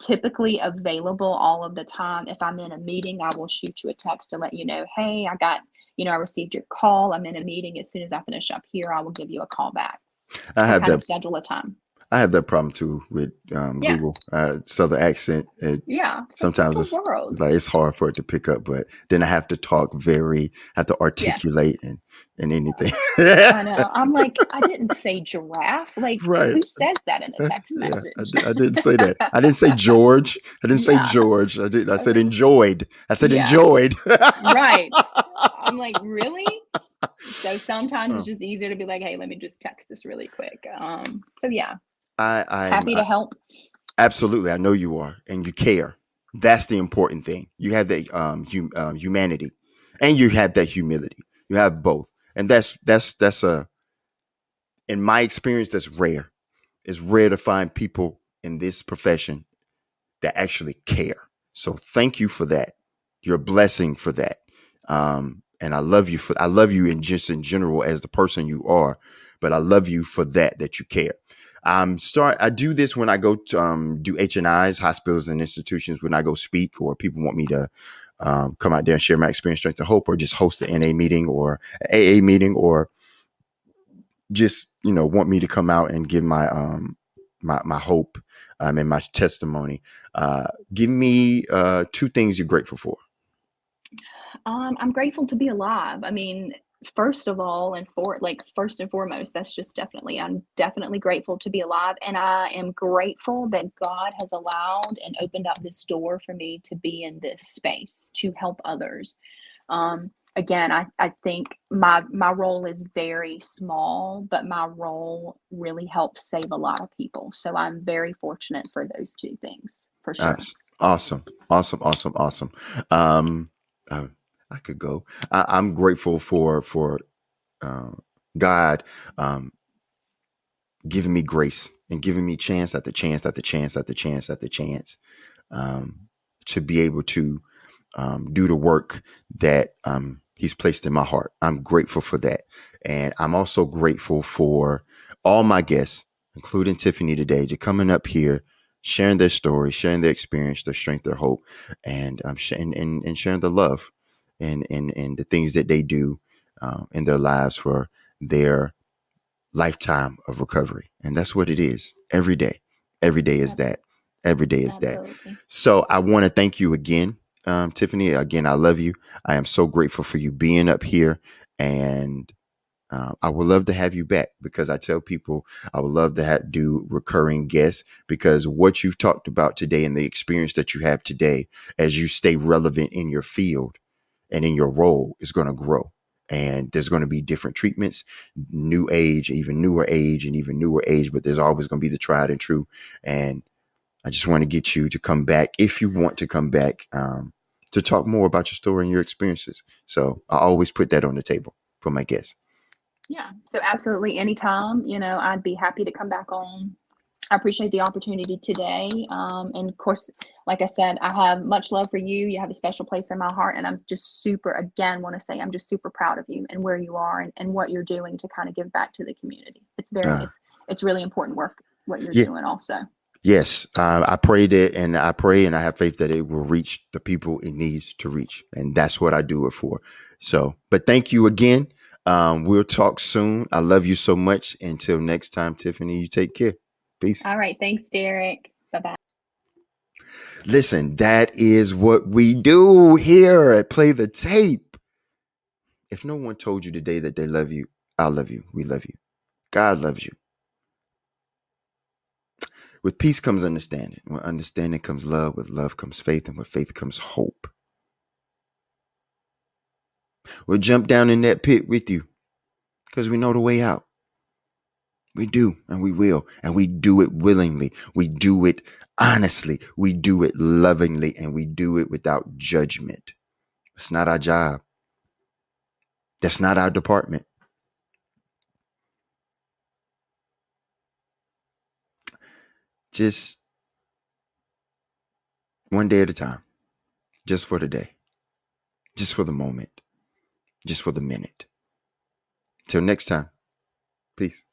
S2: typically available all of the time. If I'm in a meeting, I will shoot you a text to let you know, hey, I received your call. I'm in a meeting. As soon as I finish up here, I will give you a call back
S1: I
S2: and
S1: have
S2: kind of
S1: that.
S2: schedule a time.
S1: I have that problem too with
S2: Yeah.
S1: Google. Southern accent.
S2: Yeah. It's a
S1: Sometimes
S2: different
S1: it's
S2: world.
S1: like it's hard for it to pick up, but then I have to have to
S2: Yes.
S1: articulate and anything.
S2: I know. I'm like, I didn't say giraffe. Like,
S1: Right.
S2: who says that in a text
S1: Yeah,
S2: message?
S1: I didn't say that. I didn't say George. I didn't say
S2: Yeah.
S1: George. I did. I said
S2: Okay.
S1: enjoyed. I said
S2: Yeah.
S1: enjoyed.
S2: Right. I'm like, really? So sometimes it's
S1: Oh,
S2: just easier to be like, hey, let me just text this really quick. So yeah,
S1: I'm
S2: happy to help.
S1: absolutely. I know you are, and you care. That's the important thing. You have that humanity, and you have that humility. You have both, and that's a in my experience that's rare. It's rare to find people in this profession that actually care. So thank you for that. You're a blessing for that. And I love you in just in general as the person you are, but I love you for that you care. I do this when I go to do H&Is, hospitals and institutions, when I go speak or people want me to come out there and share my experience, strength and hope, or just host an NA meeting or AA meeting, or just want me to come out and give my hope and my testimony. Give me two things you're grateful for.
S2: I'm grateful to be alive. I mean, first of all, and for like first and foremost, that's just definitely, I'm definitely grateful to be alive. And I am grateful that God has allowed and opened up this door for me to be in this space to help others. Again, I think my role is very small, but my role really helps save a lot of people. So I'm very fortunate for those two things for sure.
S1: That's awesome, awesome, awesome, awesome. Um, uh, I could go. I'm grateful for uh, God giving me grace and giving me chance after chance after chance after chance after chance um, to be able to do the work that He's placed in my heart. I'm grateful for that. And I'm also grateful for all my guests, including Tiffany today, to coming up here, sharing their story, sharing their experience, their strength, their hope, and and sharing the love and the things that they do in their lives for their lifetime of recovery. And that's what it is every day. Every day is
S2: Abs-
S1: that. Every day is that.
S2: Absolutely.
S1: So I want to thank you again, Tiffany. Again, I love you. I am so grateful for you being up here. And I would love to have you back, because I tell people I would love to do recurring guests, because what you've talked about today and the experience that you have today as you stay relevant in your field and in your role is going to grow. And there's going to be different treatments, new age, even newer age, and even newer age, but there's always going to be the tried and true. And I just want to get you to come back, if you want to come back, to talk more about your story and your experiences. So I always put that on the table for my guests.
S2: Yeah. So absolutely anytime, I'd be happy to come back on. I appreciate the opportunity today. And of course, like I said, I have much love for you. You have a special place in my heart. And I'm just again, want to say I'm just super proud of you and where you are and what you're doing to kind of give back to the community.
S1: Uh,
S2: It's really important work, what you're
S1: yeah,
S2: doing also.
S1: yes, I pray that, and I pray and I have faith that it will reach the people it needs to reach. And that's what I do it for. So, but thank you again. We'll talk soon. I love you so much. Until next time, Tiffany, you take care. Peace.
S2: All right. Thanks, Derek. Bye bye.
S1: Listen, that is what we do here at Play the Tape. If no one told you today that they love you, I love you. We love you. God loves you. With peace comes understanding. With understanding comes love. With love comes faith. And with faith comes hope. We'll jump down in that pit with you because we know the way out. We do, and we will. And we do it willingly. We do it honestly. We do it lovingly. And we do it without judgment. It's not our job. That's not our department. Just one day at a time. Just for the day. Just for the moment. Just for the minute. Till next time. Peace.